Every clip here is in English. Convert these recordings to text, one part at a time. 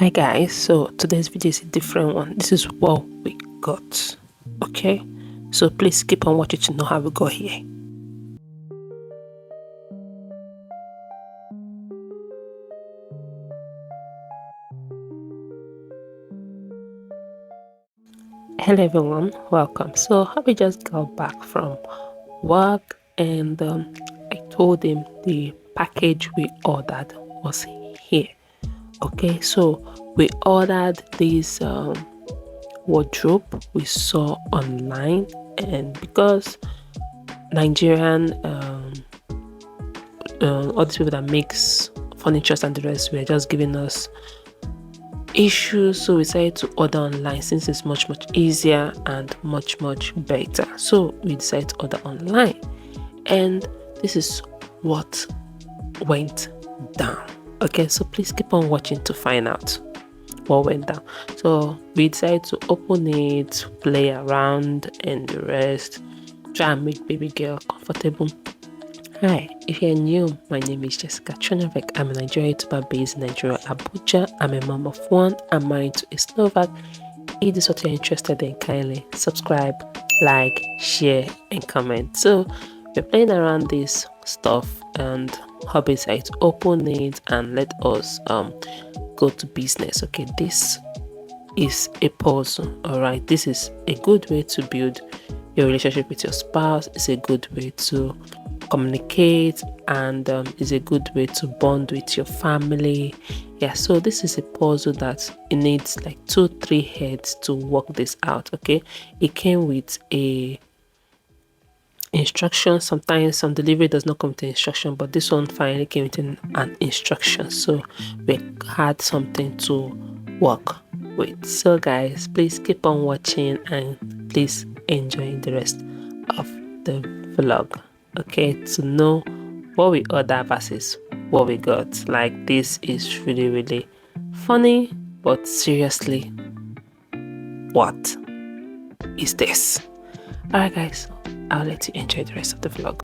Hi guys, so today's video is a different one. This is what we got. Okay, so please keep on watching to know how we got here. Hello everyone, welcome. So we just got back from work and I told him the package we ordered was here. Okay, so we ordered this wardrobe we saw online, and because Nigerian all these people that makes furniture and the rest were just giving us issues, so we decided to order online since it's much easier and much better. So we decided to order online, and this is what went down. Okay, so please keep on watching to find out what went down. So we decided to open it, play around and the rest, try and make baby girl comfortable. Hi, if you're new, my name is Jessica Chonavek. I'm a Nigerian YouTuber based in Nigeria, Abuja. I'm a mom of one. I'm married to a Slovak. If this is what you're interested in, kindly subscribe, like, share and comment. So we're playing around this stuff and hobby site, open it and let us go to business. Okay, this is a puzzle. All right, this is a good way to build your relationship with your spouse. It's a good way to communicate, and is a good way to bond with your family. Yeah, so this is a puzzle that it needs like 2-3 heads to work this out. Okay, it came with a instruction. Sometimes some delivery does not come with instruction, but this one finally came with an instruction, so we had something to work with. So guys, please keep on watching and please enjoy the rest of the vlog, okay, to know what we order versus what we got. Like, this is really funny, but seriously, what is this? All right guys, I'll let you enjoy the rest of the vlog.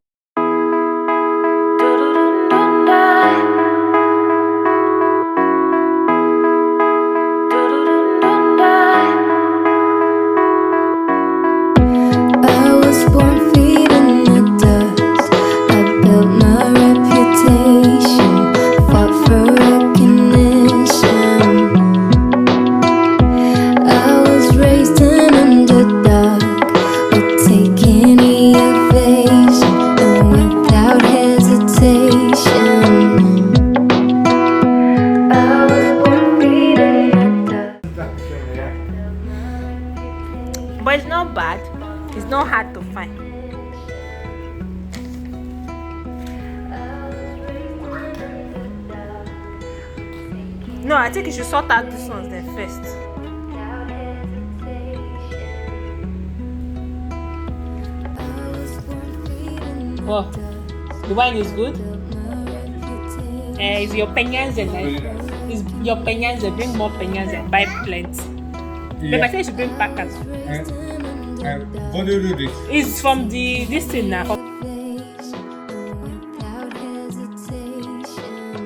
But it's not bad, it's not hard to find. No, I think you should sort out these ones then first. Well, the wine is good. Is your peñas and is your peñas and bring more peñas and buy plenty. Yeah. But I think you should bring packers. What do you do this? It's from this thing now.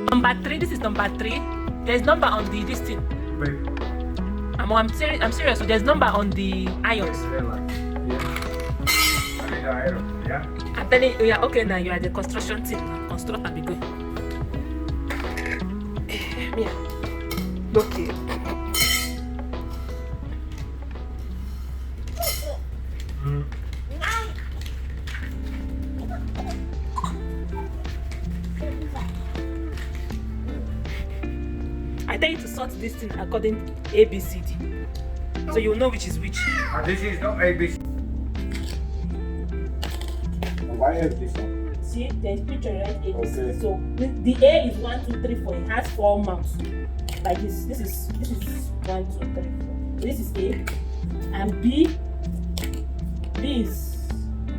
Number 3. This is number 3. There's number on this thing. Wait. I'm serious. So there's number on the iron. Yeah. I'm telling you, yeah, okay, now you are the construction team. Construct and be good. Yeah. Okay. I tell you to sort this thing according to ABCD, so you will know which is which. And this is not ABC. Why is this one? See, there's picture right ABC. Okay. So the A is 1, 2, 3, 4. It has 4 mounts. Like this. This is 1, 2, 3, 4. This is A, and B is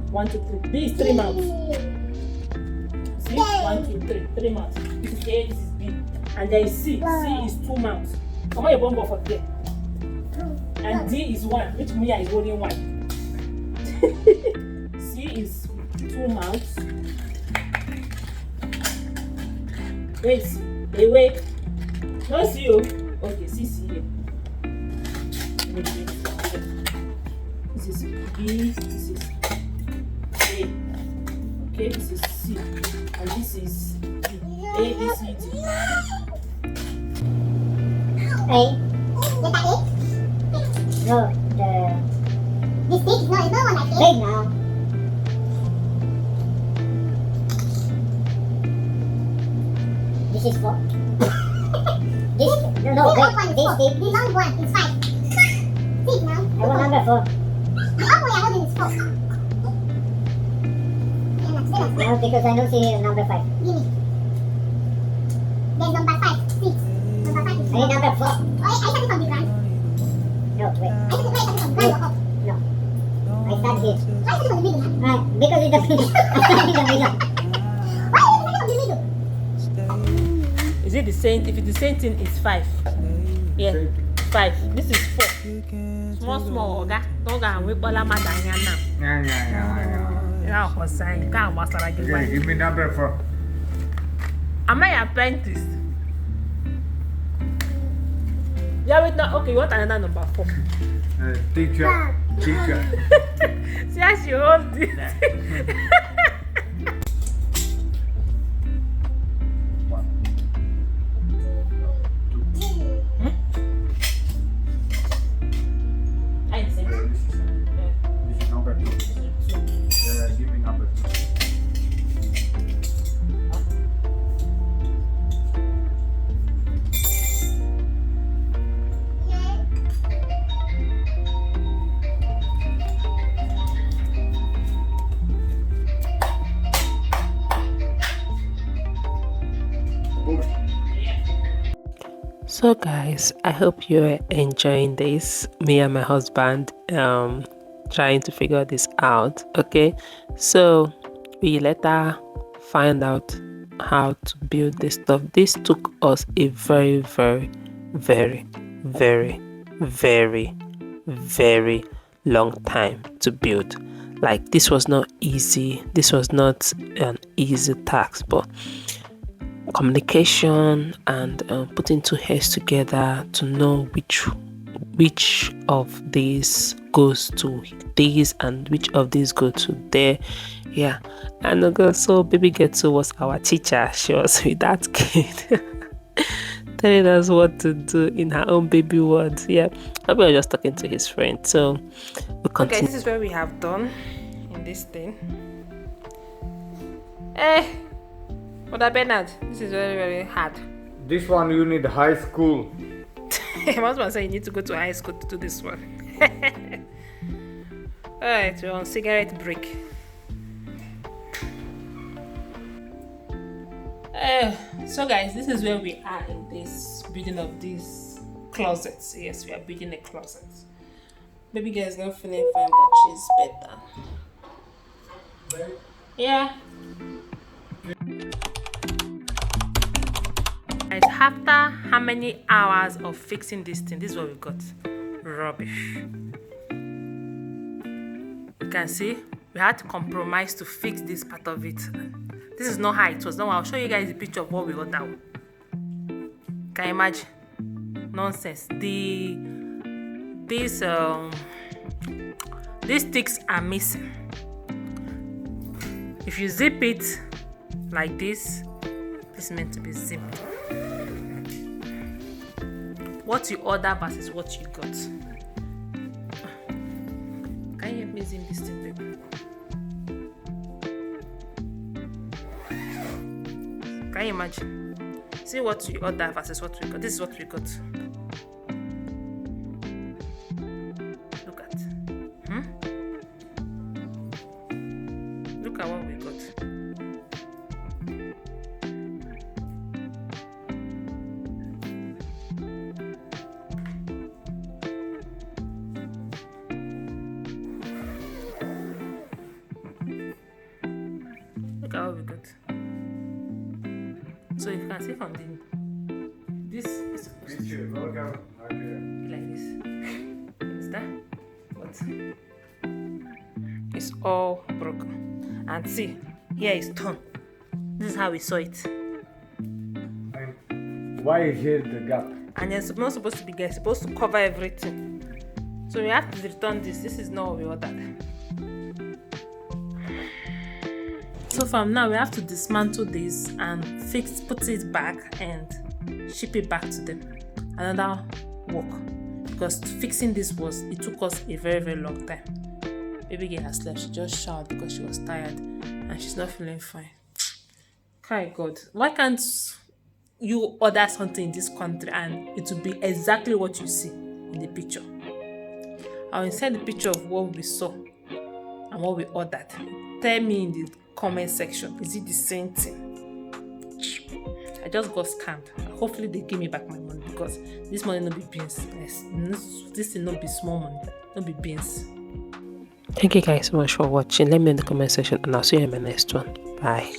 1, 2, 3. B is 3 mounts. See, 1, 2, 3, 3 mounts. This is A. This is B. And there is C. C is 2 mounts. Come on, your bomb for there. And D is 1, which means I is holding 1. C is 2 mounts. Wait, wait. No see you. Okay, see here. This is B, this is A. Okay, this is C, and this is D. A, B, C, D. A. Letter A? No, this big? No, it's not one like A. Big now. This is 4. This, no, wait, this big. The long one is 5. 6 now. I want number 4. The up one you're holding is 4. No, because I don't see number 5. Give me. There's number 5, 6. Number 5 is 4. I need number 4. Oh, I started from the ground. No, wait. I started from the ground or up? No. I start here. Why started from the middle, huh? Because it's the middle. I started in the middle. Why are you starting from the middle? Is it the same? If it's the same thing, it's 5. Yeah, 5. This is 4. Small, okay? Don't go and wait for la madanya now. Yeah. Now, what's saying? Can't master like Okay, give me number 4. Am I apprentice? Yeah, wait, now, okay, you want another number 4? Teacher. See how she holds it. This is number 2. Give me number 2. So guys, I hope you're enjoying this. Me and my husband trying to figure this out. Okay, so we later find out how to build this stuff. This took us a very long time to build. Like, this was not easy. This was not an easy task, but communication and putting two heads together to know which of these goes to these and which of these go to there. Yeah, and so baby Getso was our teacher. She was with that kid telling us what to do in her own baby words. Yeah, I was just talking to his friend. So we continue. Okay, this is what we have done in this thing. But Bernard, this is very hard. This one you need high school. My husband said you need to go to high school to do this one. Alright, we're on cigarette break. So guys, this is where we are in this building of these closets. Yes, we are building a closet. Baby girl is not feeling fine, but she's better. Yeah. Guys, after how many hours of fixing this thing, this is what we got. Rubbish. You can see we had to compromise to fix this part of it. This is not how it was. Now I'll show you guys a picture of what we got down. Can you imagine? Nonsense. These sticks are missing. If you zip it like this, it's meant to be zipped. What you order versus what you got. Can you help me zip this thing, baby? Can you imagine? See what you order versus what we got. This is what we got. Look at. Look at what we got. Look at what we got. So you can see from this is supposed to be like this. Understand? But it's all broken. And see, here is torn. This is how we saw it. Why is here the gap? I and you're not supposed to be there, you're supposed to cover everything. So we have to return this. This is not what we ordered. So from now we have to dismantle this and put it back and ship it back to them. Another work, because fixing this it took us a very, very long time. Baby girl has slept. She just showered because she was tired and she's not feeling fine. Kai God, why can't you order something in this country and it will be exactly what you see in the picture? I'll insert the picture of what we saw and what we ordered. Tell me in the comment section, is it the same thing? I just got scammed. Hopefully they give me back my money, because this money no be beans. This thing no be small money, no be beans. Thank you guys so much for watching. Let me know in the comment section and I'll see you in my next one. Bye.